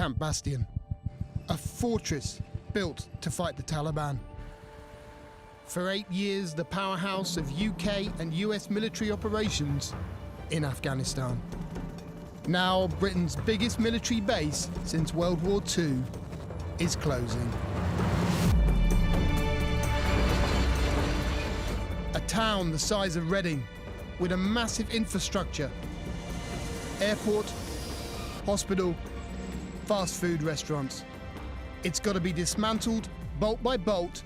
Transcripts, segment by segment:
Camp Bastion, a fortress built to fight the Taliban. For 8 years, the powerhouse of UK and US military operations in Afghanistan. Now, Britain's biggest military base since World War II is closing. A town the size of Reading, with a massive infrastructure, airport, hospital, fast food restaurants. It's got to be dismantled bolt by bolt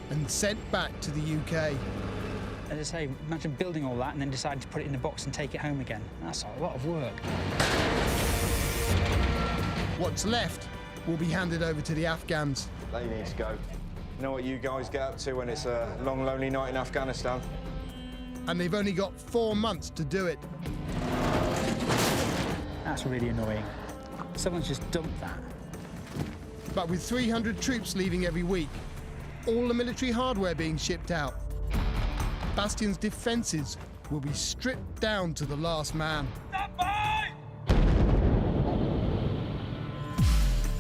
and sent back to the UK. As I say, imagine building all that and then deciding to put it in a box and take it home again. That's a lot of work. What's left will be handed over to the Afghans. They need to go. You know what you guys get up to when it's a long, lonely night in Afghanistan? And they've only got 4 months to do it. That's really annoying. Someone's just dumped that. But with 300 troops leaving every week, all the military hardware being shipped out, Bastion's defences will be stripped down to the last man.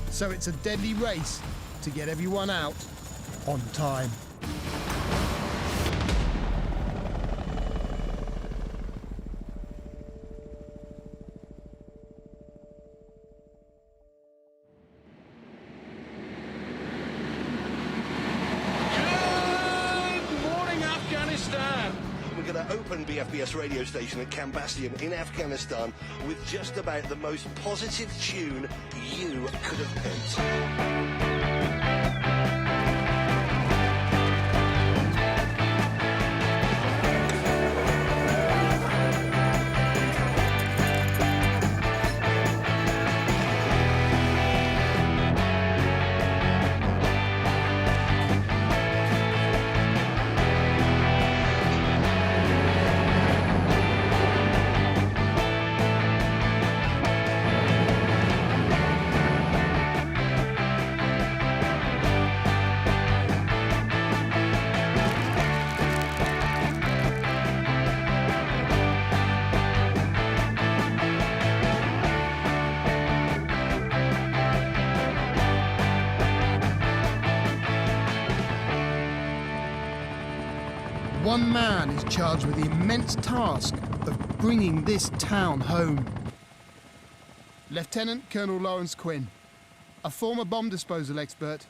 So it's a deadly race to get everyone out on time. We're going to open BFBS radio station at Camp Bastion in Afghanistan with just about the most positive tune you could have picked. One man is charged with the immense task of bringing this town home. Lieutenant Colonel Lawrence Quinn, a former bomb disposal expert,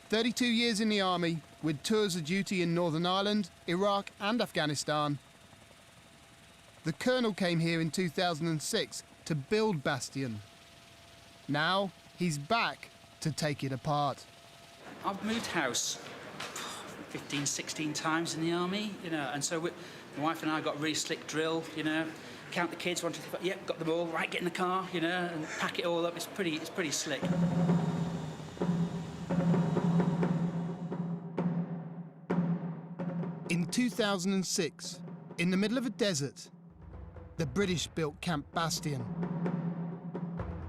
32 years in the army with tours of duty in Northern Ireland, Iraq and Afghanistan. The colonel came here in 2006 to build Bastion. Now he's back to take it apart. I've moved house 15, 16 times in the army, you know, and so my wife and I got a really slick drill, you know, count the kids, 1, 2, 3, 4, yep, got them all, right, get in the car, you know, and pack it all up. It's pretty slick. In 2006, in the middle of a desert, the British built Camp Bastion.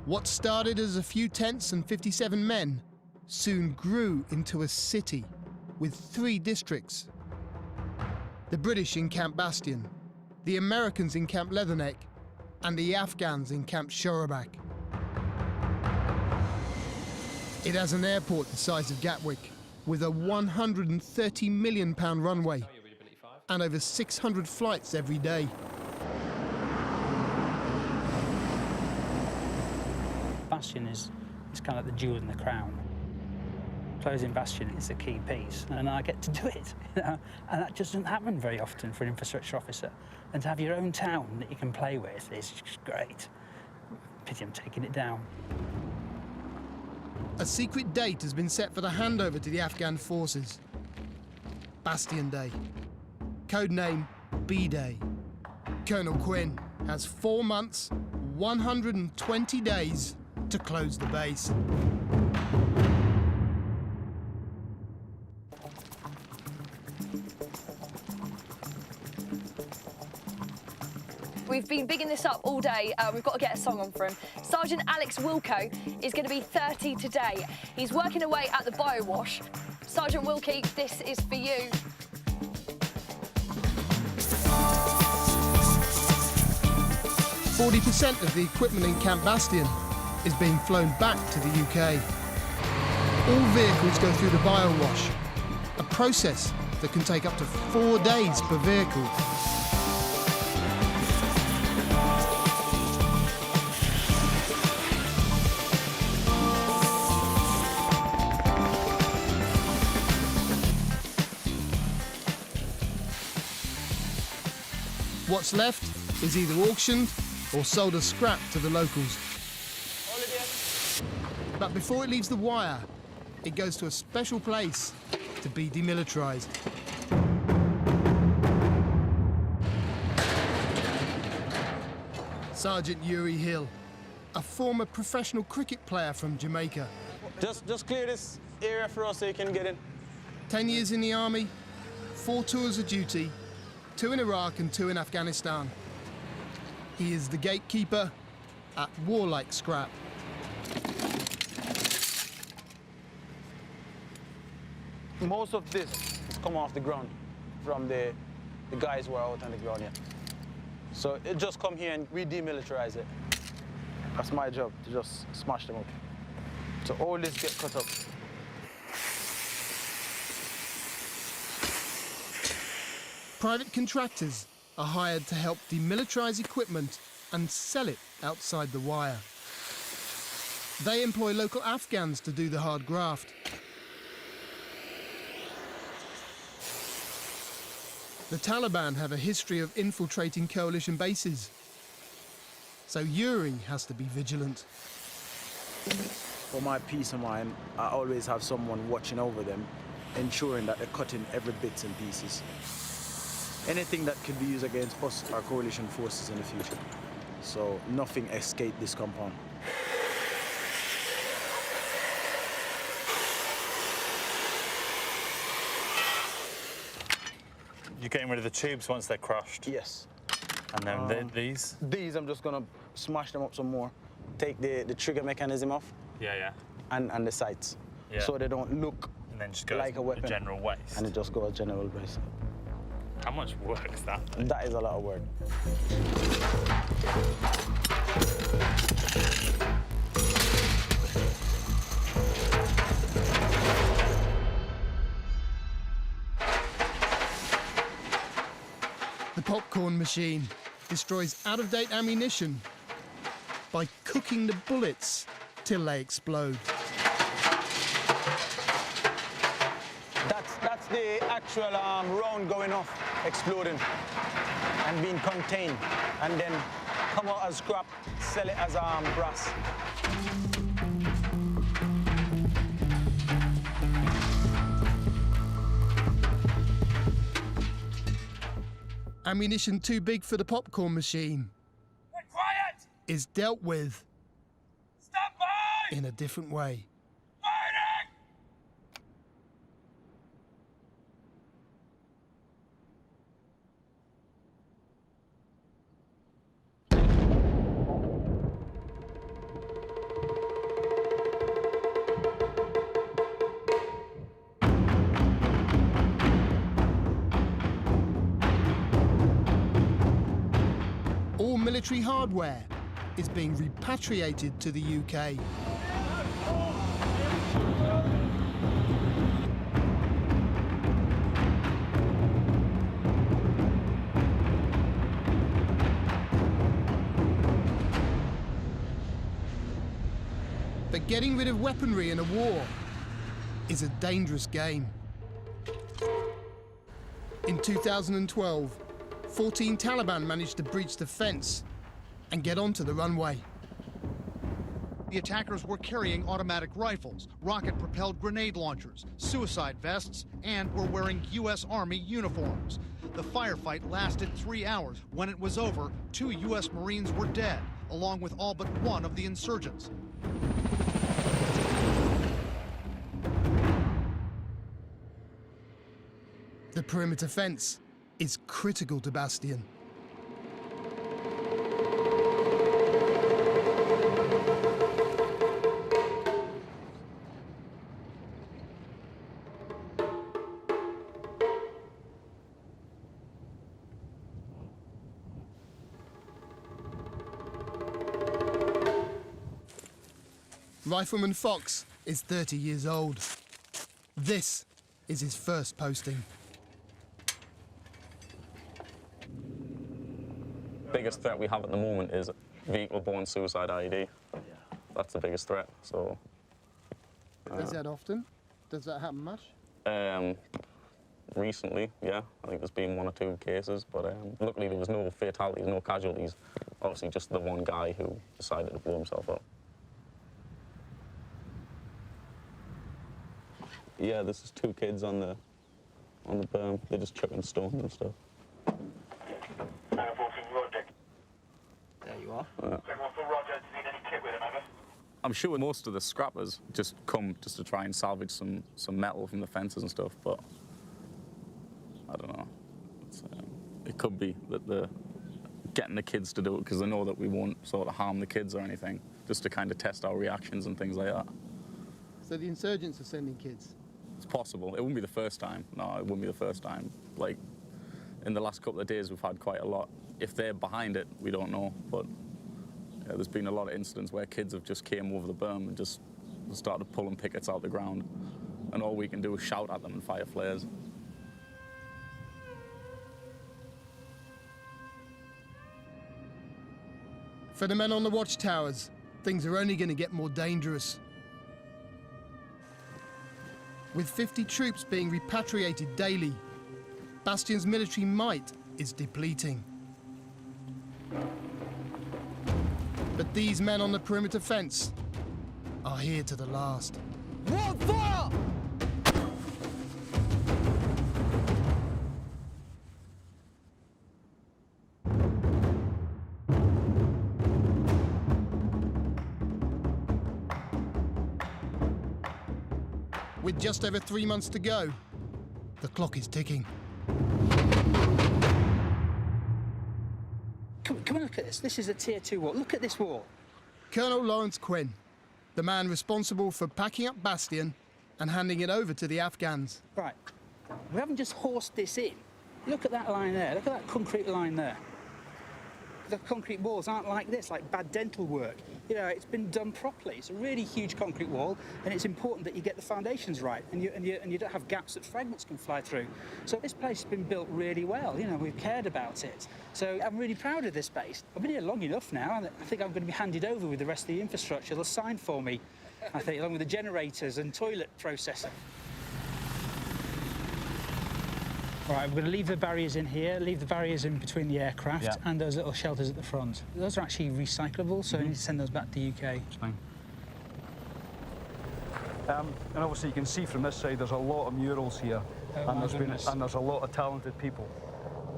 What started as a few tents and 57 men soon grew into a city with 3 districts. The British in Camp Bastion, the Americans in Camp Leatherneck, and the Afghans in Camp Shorabak. It has an airport the size of Gatwick, with a £130 million runway and over 600 flights every day. Bastion is kind of the jewel in the crown. Closing Bastion is a key piece, and I get to do it, you know? And that just doesn't happen very often for an infrastructure officer. And to have your own town that you can play with is just great. Pity I'm taking it down. A secret date has been set for the handover to the Afghan forces. Bastion Day. Codename B-Day. Colonel Quinn has 4 months, 120 days to close the base. We've been bigging this up all day. We've got to get a song on for him. Sergeant Alex Wilco is going to be 30 today. He's working away at the biowash. Sergeant Wilkie, this is for you. "40% of the equipment in Camp Bastion is being flown back to the UK. All vehicles go through the biowash, a process that can take up to 4 days per vehicle. What's left is either auctioned or sold as scrap to the locals. But before it leaves the wire, it goes to a special place to be demilitarized. Sergeant Yuri Hill, a former professional cricket player from Jamaica. Just clear this area for us so you can get in. 10 years in the army, 4 tours of duty, 2 in Iraq and 2 in Afghanistan. He is the gatekeeper at warlike scrap. Most of this has come off the ground from the guys who are out on the ground here. So it just come here and we demilitarize it. That's my job, to just smash them up. So all this get cut up. Private contractors are hired to help demilitarize equipment and sell it outside the wire. They employ local Afghans to do the hard graft. The Taliban have a history of infiltrating coalition bases, so Yuri has to be vigilant. For my peace of mind, I always have someone watching over them, ensuring that they're cutting every bits and pieces. Anything that could be used against us, our coalition forces in the future. So nothing escaped this compound. You're getting rid of the tubes once they're crushed? Yes. And then these? These I'm just gonna smash them up some more. Take the trigger mechanism off. Yeah. And the sights. Yeah. So they don't look And then just go like a weapon. the general waste. And it just goes general waste. How much work is that? That is a lot of work. The popcorn machine destroys out-of-date ammunition by cooking the bullets till they explode. That's the actual round going off, exploding, and being contained, and then come out as scrap, sell it as brass. Ammunition too big for the popcorn machine is dealt with in a different way. All military hardware is being repatriated to the UK. But getting rid of weaponry in a war is a dangerous game. In 2012, 14 Taliban managed to breach the fence and get onto the runway. The attackers were carrying automatic rifles, rocket-propelled grenade launchers, suicide vests, and were wearing U.S. Army uniforms. The firefight lasted 3 hours. When it was over, 2 U.S. Marines were dead, along with all but one of the insurgents. The perimeter fence is critical to Bastion. Rifleman Fox is 30 years old. This is his first posting. Biggest threat we have at the moment is vehicle-borne suicide IED. That's the biggest threat. So. Is that often? Does that happen much? Recently, yeah. I think there's been 1 or 2 cases, but luckily there was no fatalities, no casualties. Obviously, just the one guy who decided to blow himself up. Yeah, this is 2 kids on the berm. They're just chucking stones and stuff. There you are. I'm sure most of the scrappers just come just to try and salvage some metal from the fences and stuff, but I don't know. It could be that they're getting the kids to do it because they know that we won't sort of harm the kids or anything, just to kind of test our reactions and things like that. So the insurgents are sending kids? It's possible. It wouldn't be the first time. No, it wouldn't be the first time. Like, in the last couple of days, we've had quite a lot. If they're behind it, we don't know, but yeah, there's been a lot of incidents where kids have just came over the berm and just started pulling pickets out the ground, and all we can do is shout at them and fire flares. For the men on the watchtowers, things are only going to get more dangerous. With 50 troops being repatriated daily, Bastion's military might is depleting. But these men on the perimeter fence are here to the last. One fire! With just over 3 months to go, the clock is ticking. Come and look at this. This is a Tier 2 wall. Look at this wall. Colonel Lawrence Quinn, the man responsible for packing up Bastion and handing it over to the Afghans. Right. We haven't just horsed this in. Look at that line there. Look at that concrete line there. The concrete walls aren't like this, like bad dental work. You know, it's been done properly. It's a really huge concrete wall, and it's important that you get the foundations right, and you don't have gaps that fragments can fly through. So this place has been built really well. You know, we've cared about it. So I'm really proud of this base. I've been here long enough now, and I think I'm going to be handed over with the rest of the infrastructure. They'll sign for me, I think, along with the generators and toilet processor. All right, we're going to leave the barriers in here, leave the barriers in between the aircraft and those little shelters at the front. Those are actually recyclable, so we need to send those back to the UK. That's fine. And obviously you can see from this side there's a lot of murals here, and there's a lot of talented people.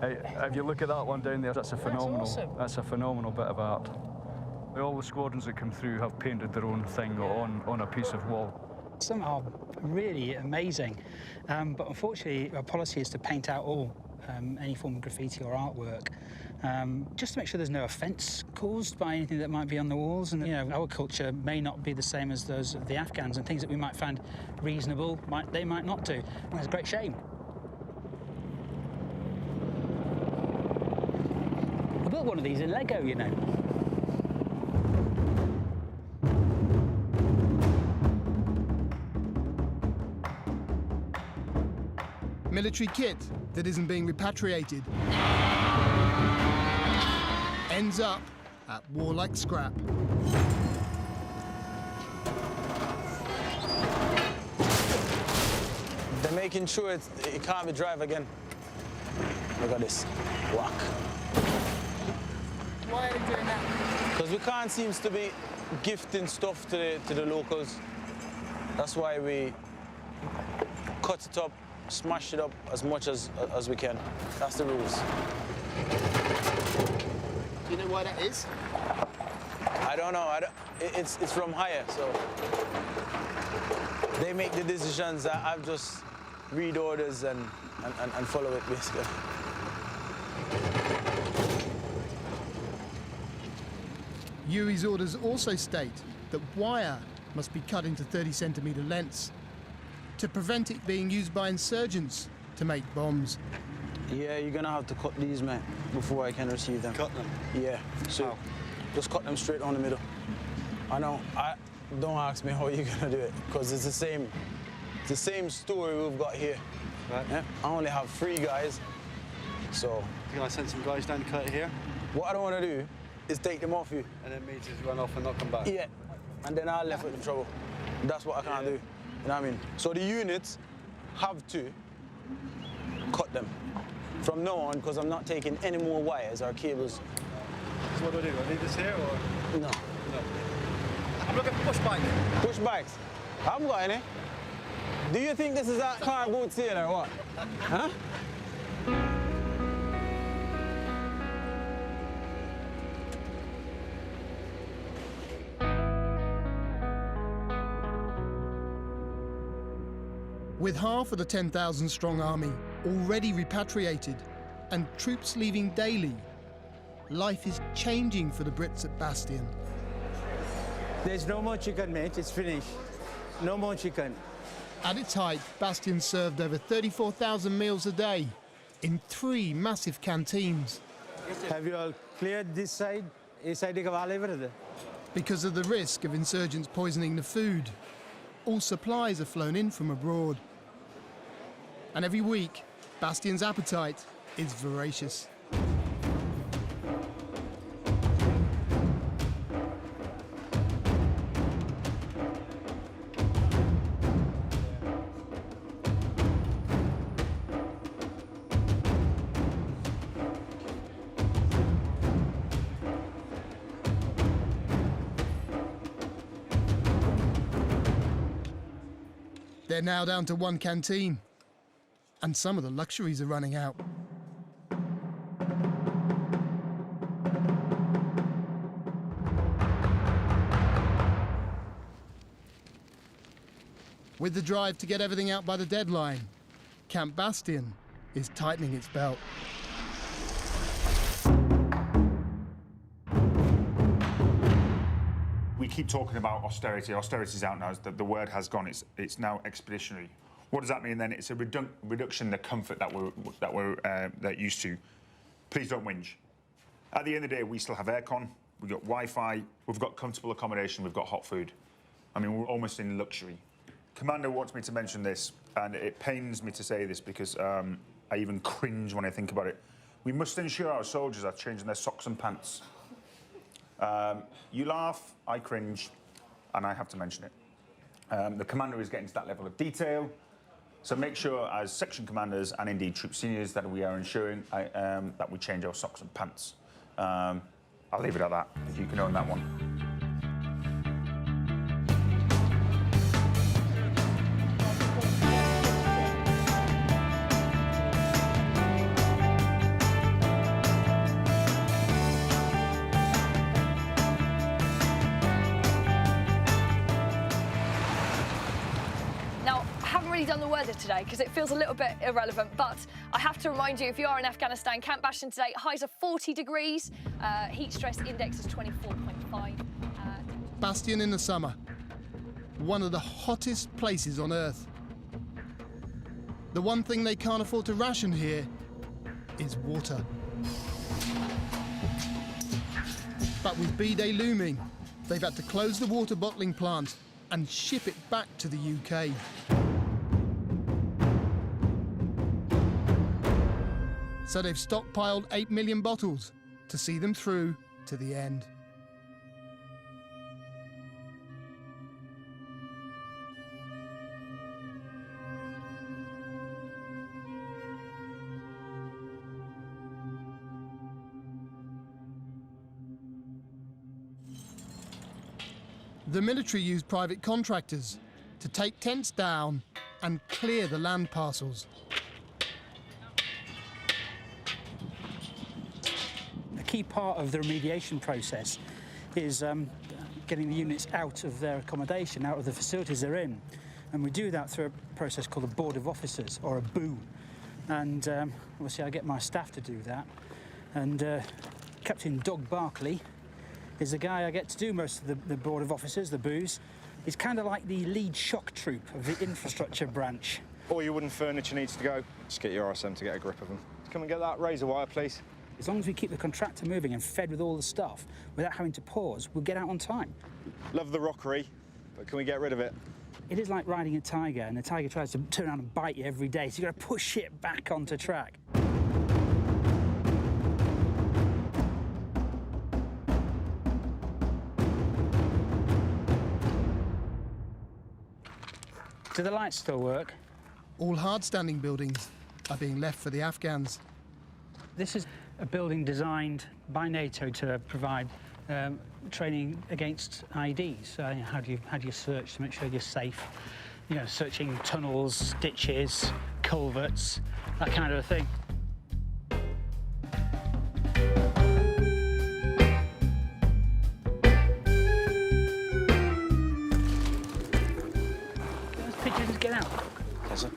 If you look at that one down there, that's a phenomenal. That's awesome. That's a phenomenal bit of art. All the squadrons that come through have painted their own thing on a piece of wall. Some are really amazing, but unfortunately our policy is to paint out all any form of graffiti or artwork, just to make sure there's no offence caused by anything that might be on the walls. And you know, our culture may not be the same as those of the Afghans, and things that we might find reasonable, they might not do. And it's a great shame. I built one of these in Lego, you know. Military kit that isn't being repatriated ends up at warlike scrap. They're making sure it can't be drive again. Look at this. Whack. Why are they doing that? Because we can't seem to be gifting stuff to the locals. That's why we cut it up, smash it up as much as we can. That's the rules. Do you know why that is? I don't know. It's from higher, so they make the decisions. I've just read orders and follow it, basically. Yuri's orders also state that wire must be cut into 30-centimetre lengths to prevent it being used by insurgents to make bombs. Yeah, you're gonna have to cut these, mate, before I can receive them. Cut them? Yeah, so just cut them straight down the middle. I know, don't ask me how you're gonna do it, because it's the same story we've got here. Right. Yeah? I only have 3 guys, so. Can I send some guys down to cut it here? What I don't want to do is take them off you. And then me just run off and not come back? Yeah, and then I'm left with the trouble. That's what I can't do, you know what I mean? So the units have to cut them from now on, because I'm not taking any more wires or cables. So what do I do? Do I leave this here or? No. No. I'm looking for push bike. Push bikes? I haven't got any. Do you think this is a car boot sale or what? Huh? With half of the 10,000 strong army already repatriated and troops leaving daily, life is changing for the Brits at Bastion. There's no more chicken, mate. It's finished. No more chicken. At its height, Bastion served over 34,000 meals a day in 3 massive canteens. Have you all cleared this side? This side is all. Because of the risk of insurgents poisoning the food, all supplies are flown in from abroad. And every week, Bastion's appetite is voracious. They're now down to 1 canteen, and some of the luxuries are running out. With the drive to get everything out by the deadline, Camp Bastion is tightening its belt. We keep talking about austerity. Austerity's out now. The word has gone. It's now expeditionary. What does that mean then? It's a reduction in the comfort that we're used to. Please don't whinge. At the end of the day, we still have aircon. We've got Wi-Fi. We've got comfortable accommodation. We've got hot food. I mean, we're almost in luxury. Commander wants me to mention this, and it pains me to say this because I even cringe when I think about it. We must ensure our soldiers are changing their socks and pants. You laugh, I cringe, and I have to mention it. The commander is getting to that level of detail, so make sure as section commanders and indeed troop seniors that we are ensuring that we change our socks and pants. I'll leave it at that, if you can own that one. Done the weather today because it feels a little bit irrelevant, but I have to remind you, if you are in Afghanistan, Camp Bastion today, highs are 40 degrees, heat stress index is 24.5. Bastion in the summer, one of the hottest places on Earth. The one thing they can't afford to ration here is water. But with B-Day looming, they've had to close the water bottling plant and ship it back to the UK. So they've stockpiled 8 million bottles to see them through to the end. The military used private contractors to take tents down and clear the land parcels. A key part of the remediation process is getting the units out of their accommodation, out of the facilities they're in. And we do that through a process called a Board of Officers, or a BOO. And obviously I get my staff to do that. And Captain Doug Barkley is the guy I get to do most of the Board of Officers, the BOOs. He's kind of like the lead shock troop of the infrastructure branch. All your wooden furniture needs to go. Just get your RSM to get a grip of them. Come and get that razor wire, please. As long as we keep the contractor moving and fed with all the stuff without having to pause, we'll get out on time. Love the rockery. but can we get rid of it? It is like riding a tiger, and the tiger tries to turn around and bite you every day, so you've got to push it back onto track. Do the lights still work? All hard-standing buildings are being left for the Afghans. This is a building designed by NATO to provide training against IEDs. How do you search to make sure you're safe? You know, searching tunnels, ditches, culverts, that kind of a thing. Can those pigeons get out? Yes, sir.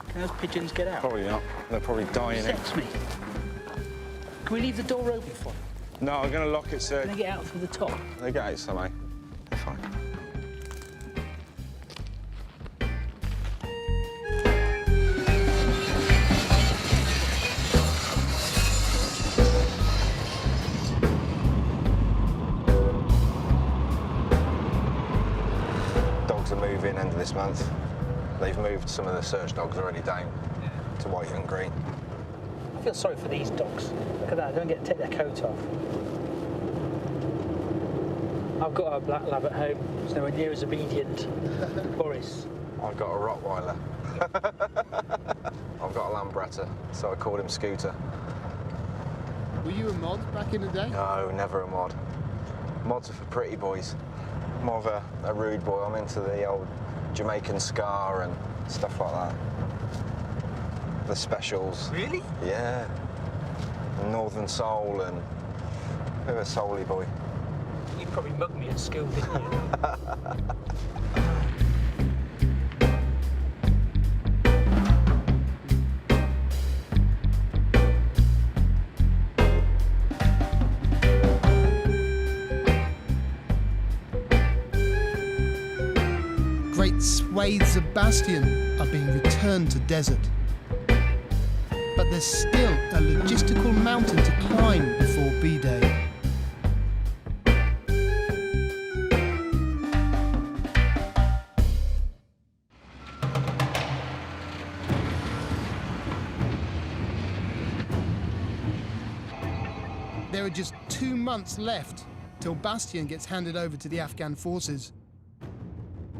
Can those pigeons get out? Probably not. They're probably dying in. Sex me. Can we leave the door open for them? No, I'm going to lock it, sir. Can they get out through the top? They get out somehow. They're fine. Dogs are moving end of this month. They've moved some of the search dogs already down to white and green. I feel sorry for these dogs. Look at that, they don't get to take their coat off. I've got a black lab at home. It's nowhere near as obedient. Boris. I've got a Rottweiler. I've got a Lambretta, so I called him Scooter. Were you a mod back in the day? No, never a mod. Mods are for pretty boys. More of a rude boy. I'm into the old Jamaican ska and stuff like that. The specials. Really? Yeah. Northern Soul and a bit of a soul-y boy. You probably mugged me at school, didn't you? Great swathes of bastion are being returned to desert. But there's still a logistical mountain to climb before B-Day. There are just 2 months left till Bastion gets handed over to the Afghan forces.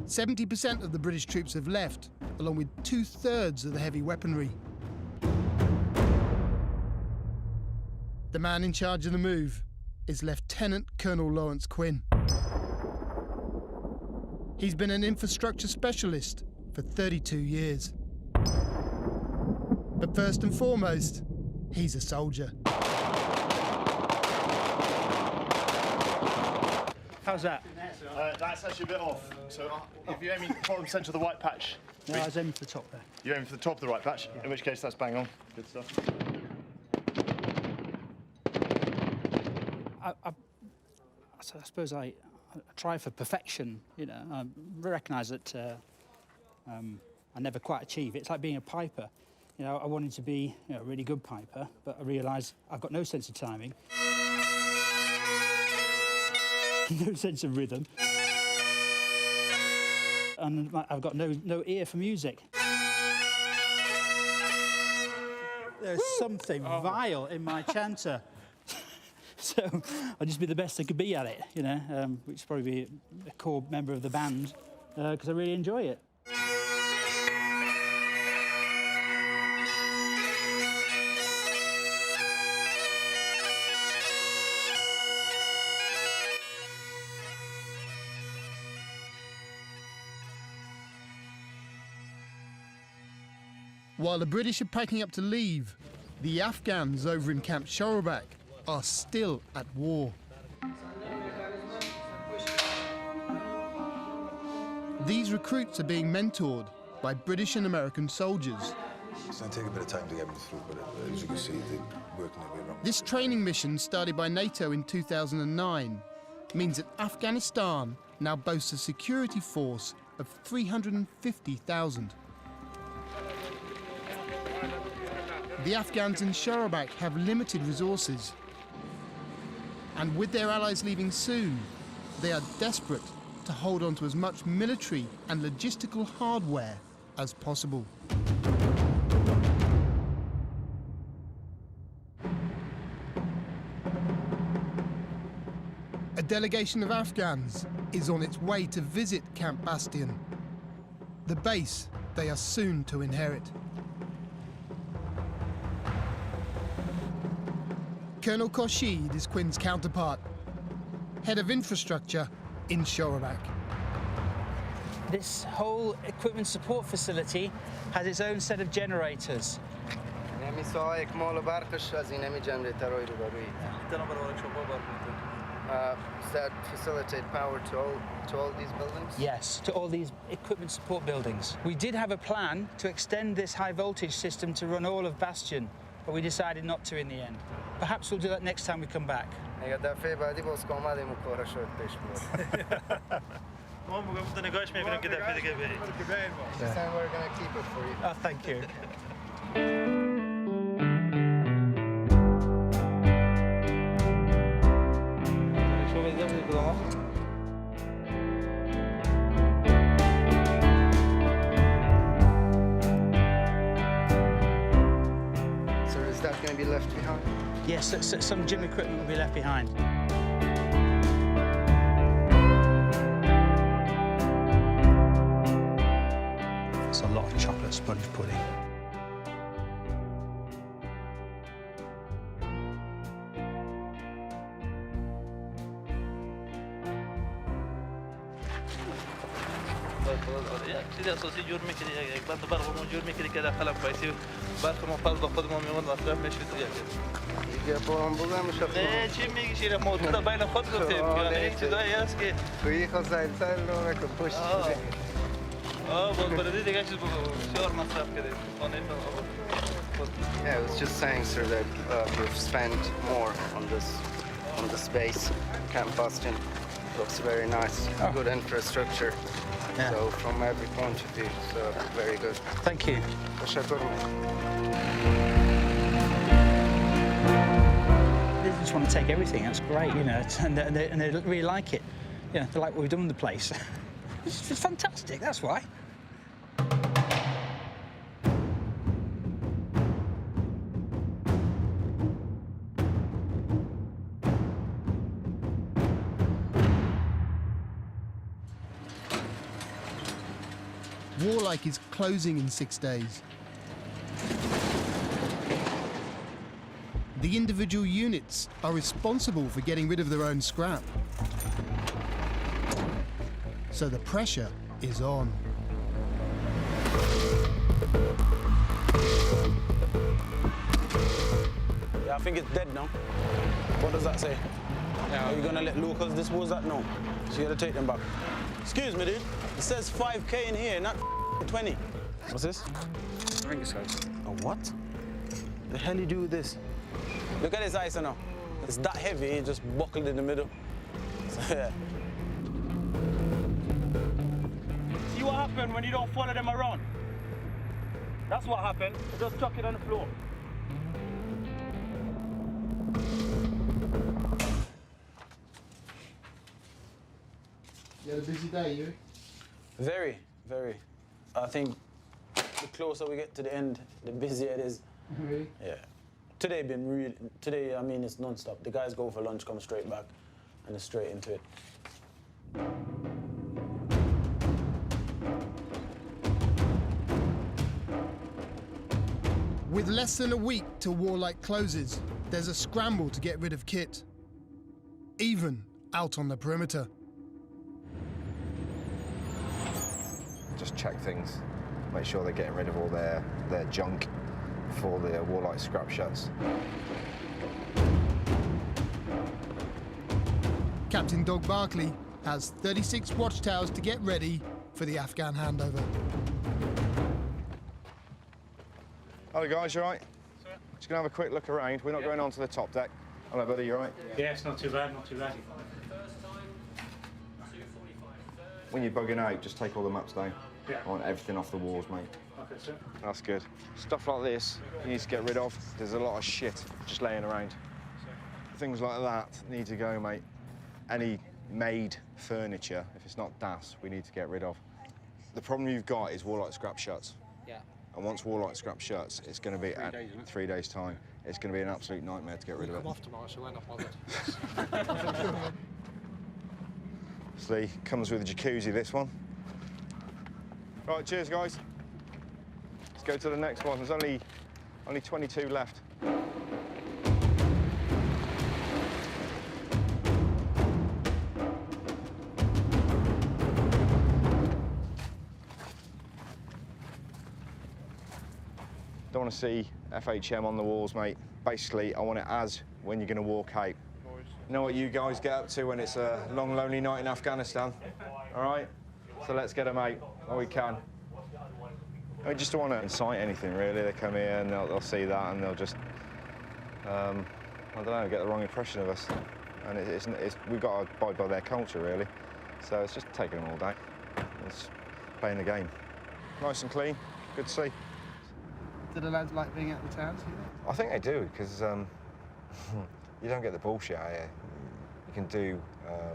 70% of the British troops have left, along with 2/3 of the heavy weaponry. The man in charge of the move is Lieutenant Colonel Lawrence Quinn. He's been an infrastructure specialist for 32 years. But first and foremost, he's a soldier. How's that? That's actually a bit off. So if you're aiming bottom centre of the white patch. No, I was aiming for the top there. You're aiming for the top of the right patch, in which case that's bang on. Good stuff. I suppose I try for perfection, you know. I recognise that I never quite achieve it. It's like being a piper. You know, I wanted to be a really good piper, but I realise I've got no sense of timing. No sense of rhythm. And I've got no ear for music. There's something vile in my chanter. So I'll just be the best I could be at it, you know, which is probably be a core member of the band, because I really enjoy it. While the British are packing up to leave, the Afghans over in Camp Shorobak are still at war. These recruits are being mentored by British and American soldiers. It's going to take a bit of time to get them through, but as you can see, they're working their way around. This training mission, started by NATO in 2009, means that Afghanistan now boasts a security force of 350,000. The Afghans in Shorobak have limited resources. And with their allies leaving soon, they are desperate to hold on to as much military and logistical hardware as possible. A delegation of Afghans is on its way to visit Camp Bastion, the base they are soon to inherit. Colonel Khorshid is Quinn's counterpart, head of infrastructure in Shoramak. This whole equipment support facility has its own set of generators. Does that facilitate power to all these buildings? Yes, to all these equipment support buildings. We did have a plan to extend this high voltage system to run all of Bastion, but we decided not to in the end. Perhaps we'll do that next time we come back. This time we're going to keep it for you. Oh, thank you. So is that going to be left behind? Yes, some gym equipment will be left behind. It's a lot of chocolate sponge pudding. چیزی اساسی جور میکنی یک بند برقمون جور میکنی که داخل پایسی برق ما پس با خودمون میمون مصرف میشه تو یک دیگه با هم بودم میشه نه چی میگی شیر موضوع بین خود گفتیم یعنی چیزایی هست که توی خود سایل رو نکن پشت باز بردی دیگه چیز بسیار مصرف کردیم خانه Yeah, I was just saying, sir, that we've spent more on the space. Camp Bastion looks very nice, good infrastructure. Yeah. So from every point of view, so very good. Thank you. They just want to take everything. That's great, you know, and they really like it. You know, they like what we've done with the place. It's fantastic. That's why. Warlike is closing in 6 days. The individual units are responsible for getting rid of their own scrap. So the pressure is on. Yeah, I think it's dead now. What does that say? Yeah. Are you gonna let locals dispose that? No. So you gotta take them back. Excuse me, dude. It says 5K in here, not 20. What's this? Ring size. A what? The hell you do with this? Look at this ice now. It's that heavy, it just buckled in the middle. So, yeah. See what happened when you don't follow them around? That's what happened. They just chuck it on the floor. You had a busy day, you? Very, very. I think the closer we get to the end, the busier it is. Really? Yeah. Today, I mean, it's non-stop. The guys go for lunch, come straight back, and it's straight into it. With less than a week till Warlike closes, there's a scramble to get rid of kit, even out on the perimeter. Just check things, make sure they're getting rid of all their junk before the Warlike scrap shuts. Captain Doug Barkley has 36 watchtowers to get ready for the Afghan handover. Hello guys, you all right? Sir? Just gonna have a quick look around. We're not going on to the top deck. Hello buddy, you all right? Yeah, it's not too bad, not too bad. When you're bugging out, just take all the maps down. Yeah. I want everything off the walls, mate. Okay, sir. That's good. Stuff like this, you need to get rid of. There's a lot of shit just laying around. Things like that need to go, mate. Any made furniture, if it's not DAS, we need to get rid of. The problem you've got is Warlight scrap shuts. Yeah. And once Warlight scrap shuts, it's going to be 3 days, isn't it? 3 days' time. It's going to be an absolute nightmare to get rid of I'm it. off tomorrow, so we're not bothered. Obviously, comes with a jacuzzi, this one. Right, cheers, guys. Let's go to the next one. There's only 22 left. Don't want to see FHM on the walls, mate. Basically, I want it as when you're going to walk out. You know what you guys get up to when it's a long, lonely night in Afghanistan? All right? So let's get them out while we can. I just don't want to incite anything, really. They come here and they'll see that and they'll just, I don't know, get the wrong impression of us. And we've got to abide by their culture, really. So it's just taking them all day. It's playing the game. Nice and clean, good to see. Do the lads like being at the towns? I think they do, because you don't get the bullshit out here. You can do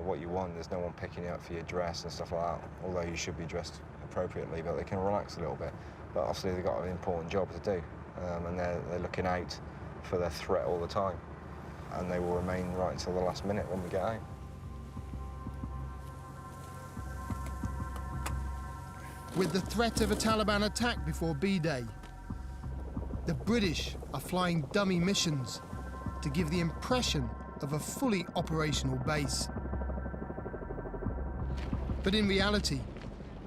what you want. There's no one picking you up for your dress and stuff like that, although you should be dressed appropriately, but they can relax a little bit. But obviously they've got an important job to do, and they're looking out for their threat all the time, and they will remain right until the last minute when we get out. With the threat of a Taliban attack before B-Day, the British are flying dummy missions to give the impression of a fully operational base. But in reality,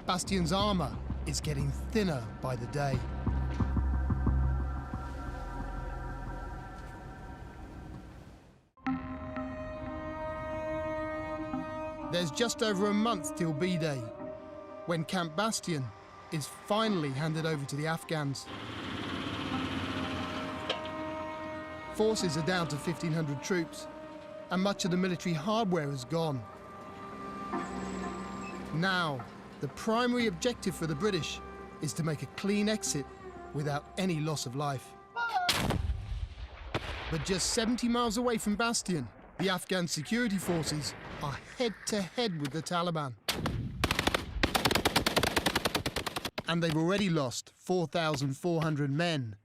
Bastion's armour is getting thinner by the day. There's just over a month till B-Day, when Camp Bastion is finally handed over to the Afghans. Forces are down to 1,500 troops, and much of the military hardware is gone. Now, the primary objective for the British is to make a clean exit without any loss of life. But just 70 miles away from Bastion, the Afghan security forces are head-to-head with the Taliban. And they've already lost 4,400 men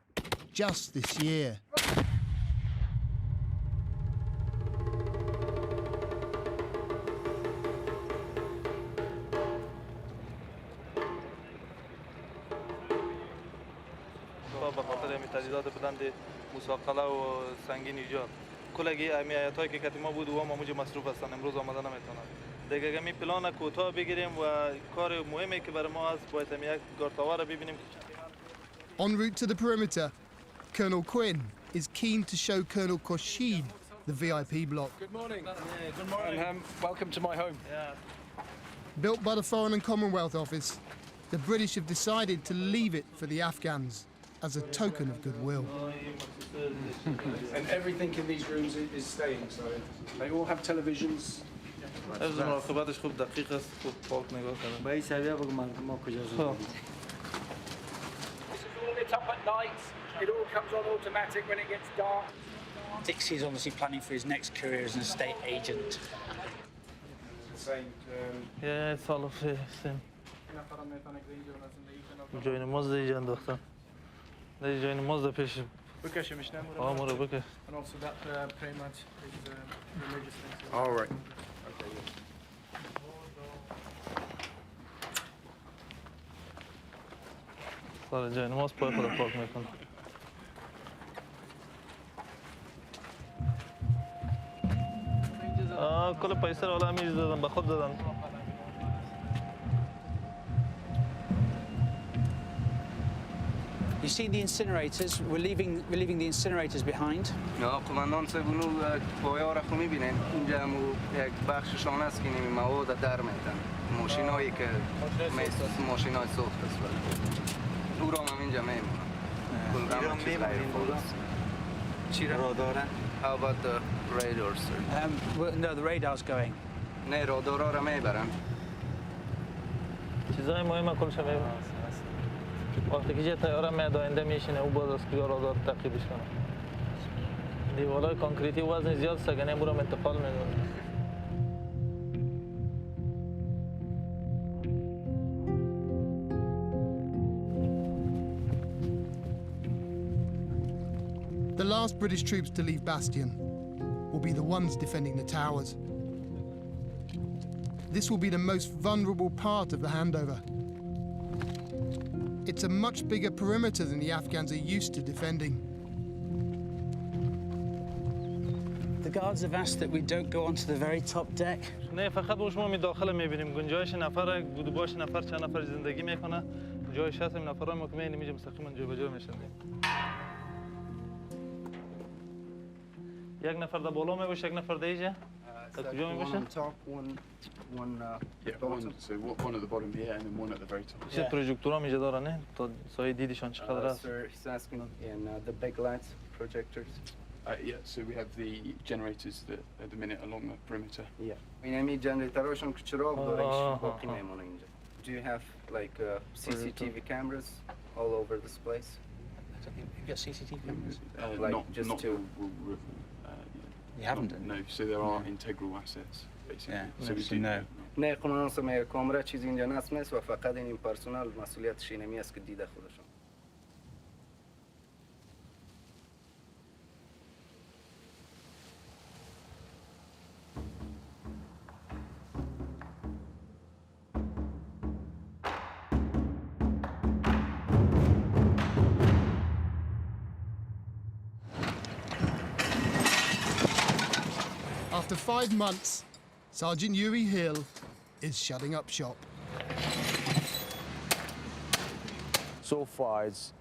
just this year. به خاطر همین تجهیزات بلند مساقله و سنگین ایجاد کلگی همین آیتایی که ما بود و ما موجه مصروف هستن امروز آمدن نمیتونن دیگه همین پلان کوتاه بگیریم و کار مهمی که برای ما هست باید همین یک گارتاوار ببینیم. En route to the perimeter, Colonel Quinn is keen to show Colonel Khorshid the VIP block. Good morning. Good morning. And, welcome to my home. Yeah. Built by the Foreign and Commonwealth Office, the British have decided to leave it for the Afghans as a token of goodwill. And everything in these rooms is staying, so they all have televisions. حفظ مراقبتش خوب دقیق است خوب پاک نگاه کنم. به این سویه بگو ما کجا زدیم. This is all lit up at night. It all comes on automatic when it gets dark. Dixie is obviously planning for his next career as an estate agent. Yeah, it's all of the same. جای نماز دیگه انداختم. دیگه جای نماز پیش. بکشی میشنم. آمورو بکش. And also that prayer mat is religious thing. All right. سر جای نماز پای خدا پاک میکنم. کل پیسه رو حالا میز دادم به خود دادم. You see the incinerators? We're leaving the incinerators behind. یا قماندان سبونو پایا را خو میبینین اینجا هم یک بخششان است که نمی مواد در میتن ماشینایی که ماشینای سوخت است او را هم اینجا میمونن کل رام چیز غیر فورس چی را داره؟ How about the radars, sir? No, the radar's going. نه رادارا را میبرن چیزای مهم کلش میبرن وقتی که تیاره میاد آینده میشینه او باز از کجا رادار تعقیبش کنه دیوالای کانکریتی وزن زیاد است اگه نمیرم انتقال میدونه The last British troops to leave Bastion will be the ones defending the towers. This will be the most vulnerable part of the handover. It's a much bigger perimeter than the Afghans are used to defending. The guards have asked that we don't go onto the very top deck. نه فقط شما می داخل میبینیم گنجایش نفر گودباش نفر چند نفر زندگی میکنه جایش هست این نفرای ما که میبینیم اینجا مستقیما جا به جا میشن یک نفر در بالا میباشه یک نفر در اینجا در کجا میباشه one at the bottom here and then one at the very top. چه پروژکتورها اینجا دارن نه تا سایه دیدشان چقدر است He's asking in the big lights projectors. Yeah, so we have the generators that at the minute along the perimeter. Yeah. این همی جنریترهاشون که چراغ داره باقی میمونه اینجا. Do you have like CCTV cameras all over this place? You've got CCTV cameras? Like just not two? You haven't done? No, so there are integral assets basically. Yeah, So we so do no. نه قانون کامرا چیزی اینجا نصب و فقط این پرسنل مسئولیتش اینمی است که دیده خودشون. After 5 months, Sergeant Yuri Hill is shutting up shop. So far, it's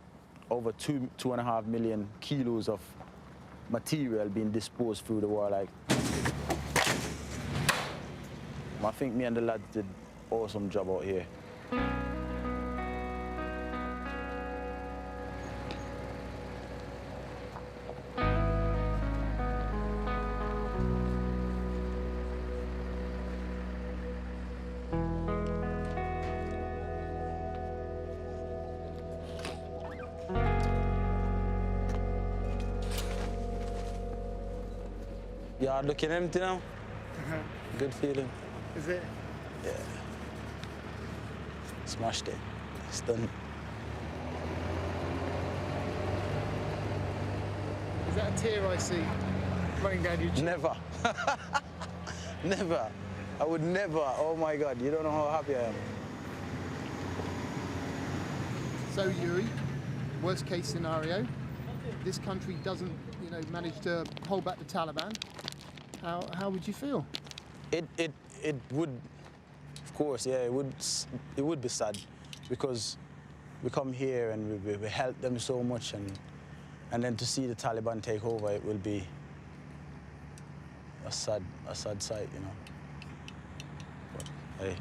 over 2.5 million kilos of material being disposed through the war. Like, I think me and the lads did awesome job out here. Yard looking empty now. Good feeling. Is it? Yeah. Smashed it. It's done. Is that a tear I see running down your cheek? Never. Never. I would never. Oh my God, you don't know how happy I am. So Yuri, worst case scenario, this country doesn't, manage to hold back the Taliban. How would you feel? It would, of course, yeah, it would be sad because we come here and we help them so much and then to see the Taliban take over, it will be a sad sight, But hey,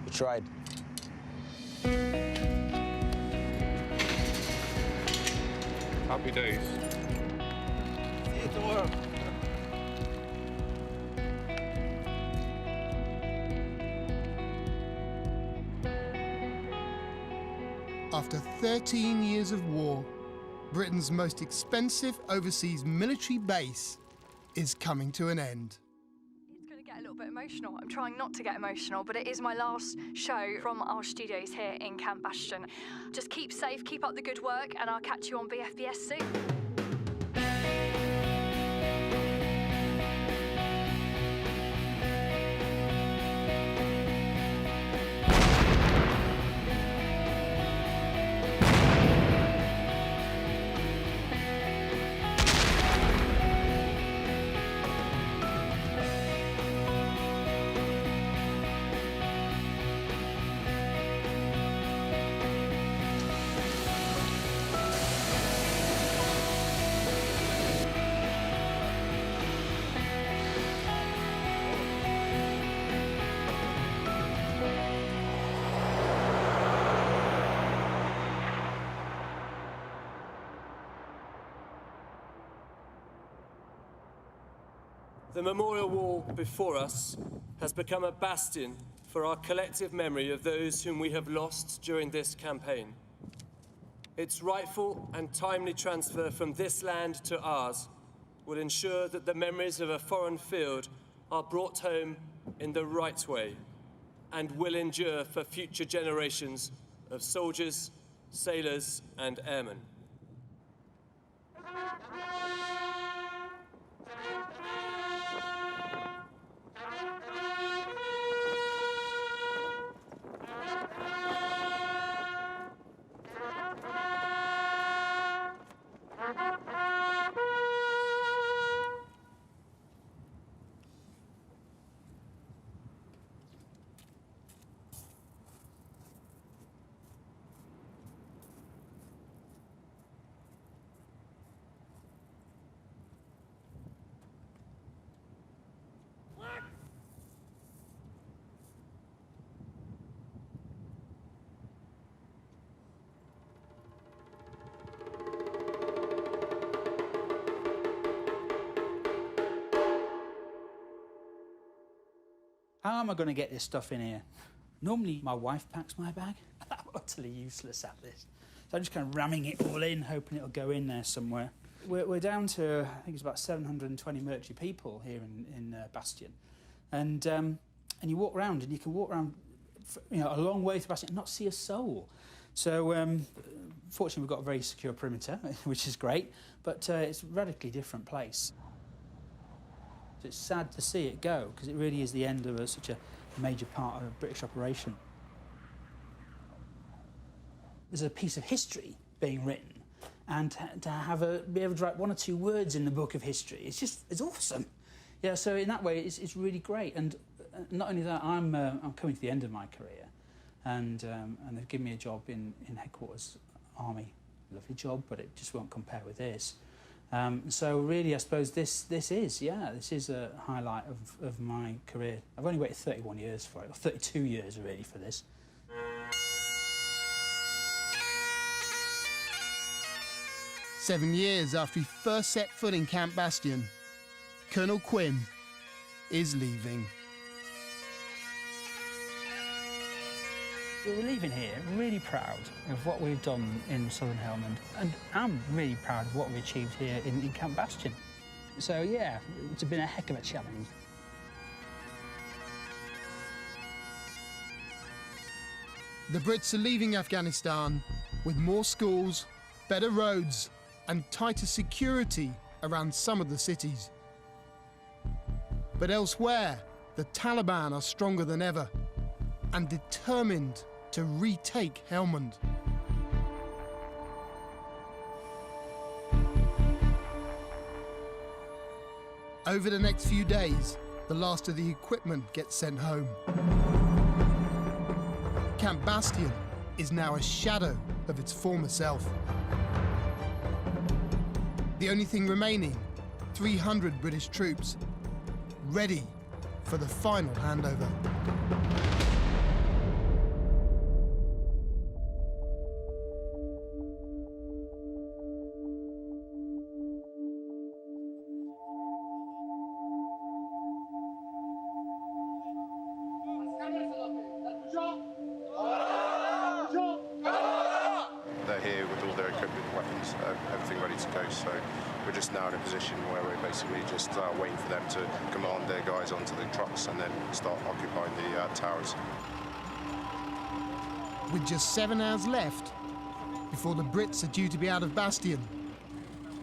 we tried. Happy days. See you tomorrow. After 13 years of war, Britain's most expensive overseas military base is coming to an end. It's going to get a little bit emotional. I'm trying not to get emotional, but it is my last show from our studios here in Camp Bastion. Just keep safe, keep up the good work, and I'll catch you on BFBS soon. The memorial wall before us has become a bastion for our collective memory of those whom we have lost during this campaign. Its rightful and timely transfer from this land to ours will ensure that the memories of a foreign field are brought home in the right way and will endure for future generations of soldiers, sailors, and airmen. how am I going to get this stuff in here? Normally, my wife packs my bag. I'm utterly useless at this. So I'm just kind of ramming it all in, hoping it'll go in there somewhere. We're down to, I think it's about 720 military people here in Bastion. And you walk around, and you can walk around a long way to Bastion and not see a soul. So, fortunately, we've got a very secure perimeter, which is great, but it's a radically different place. So it's sad to see it go, because it really is the end of such a major part of a British operation. There's a piece of history being written, and to be able to write 1 or 2 words in the book of history, it's awesome. Yeah, so in that way, it's really great. And not only that, I'm coming to the end of my career, and they've given me a job in headquarters Army. Lovely job, but it just won't compare with this. So really, I suppose this is a highlight of my career. I've only waited 31 years for it, or 32 years really for this. Seven years after he first set foot in Camp Bastion, Colonel Quinn is leaving. We're leaving here really proud of what we've done in Southern Helmand, and I'm really proud of what we've achieved here in Camp Bastion. So yeah, it's been a heck of a challenge. The Brits are leaving Afghanistan with more schools, better roads, and tighter security around some of the cities. But elsewhere, the Taliban are stronger than ever and determined to retake Helmand. Over the next few days, the last of the equipment gets sent home. Camp Bastion is now a shadow of its former self. The only thing remaining, 300 British troops, ready for the final handover. They're here with all their equipment, weapons, everything ready to go, so we're just now in a position where we're basically just waiting for them to command their guys onto the trucks and then start occupying the towers. With just 7 hours left before the Brits are due to be out of Bastion,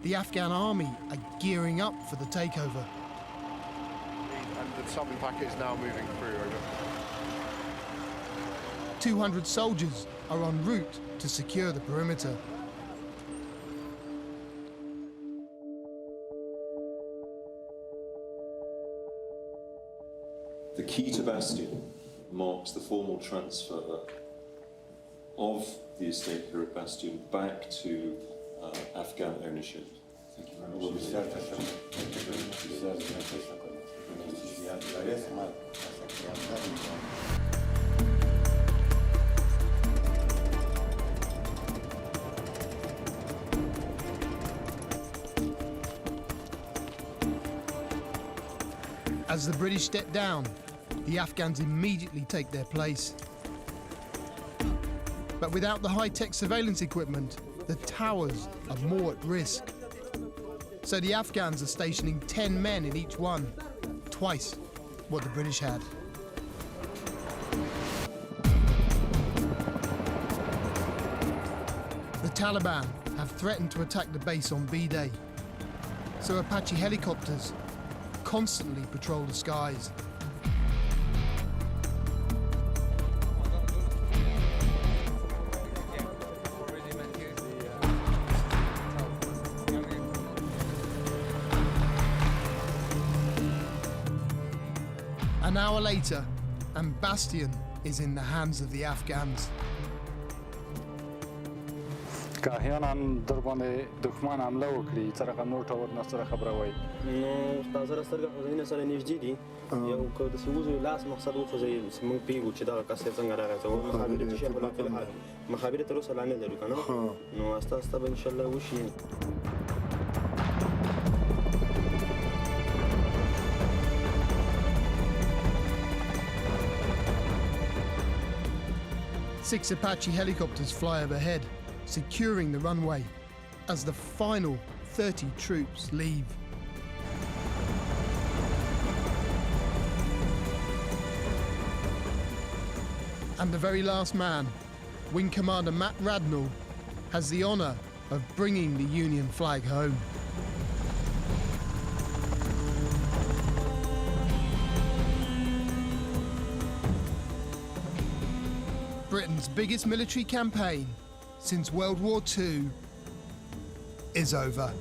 the Afghan army are gearing up for the takeover. And the southern packet is now moving through, over. 200 soldiers are en route to secure the perimeter. The key to Bastion marks the formal transfer of the estate here at Bastion back to Afghan ownership. Thank you very much. As the British step down, the Afghans immediately take their place. But without the high-tech surveillance equipment, the towers are more at risk. So the Afghans are stationing 10 men in each one, twice what the British had. The Taliban have threatened to attack the base on B-Day, so Apache helicopters constantly patrol the skies. An hour later, and Bastion is in the hands of the Afghans. که احیانا در باندې دښمن حمله وکړي څه رقم نور ټاور نه سره خبره وایي نو تاسو سترګه خو ځینې سره نږدې دي یو که د سوزو لاس مقصد وخوځي موږ پیږو چې دا کس څنګه راغی ته مخابرې چې په لکه حال مخابرې تر اوسه لا نه لرو کنه نو استا به ان شاء الله وشي 6 Apache helicopters fly overhead, securing the runway as the final 30 troops leave. And the very last man, Wing Commander Matt Radnall, has the honour of bringing the Union flag home. Britain's biggest military campaign since World War II is over.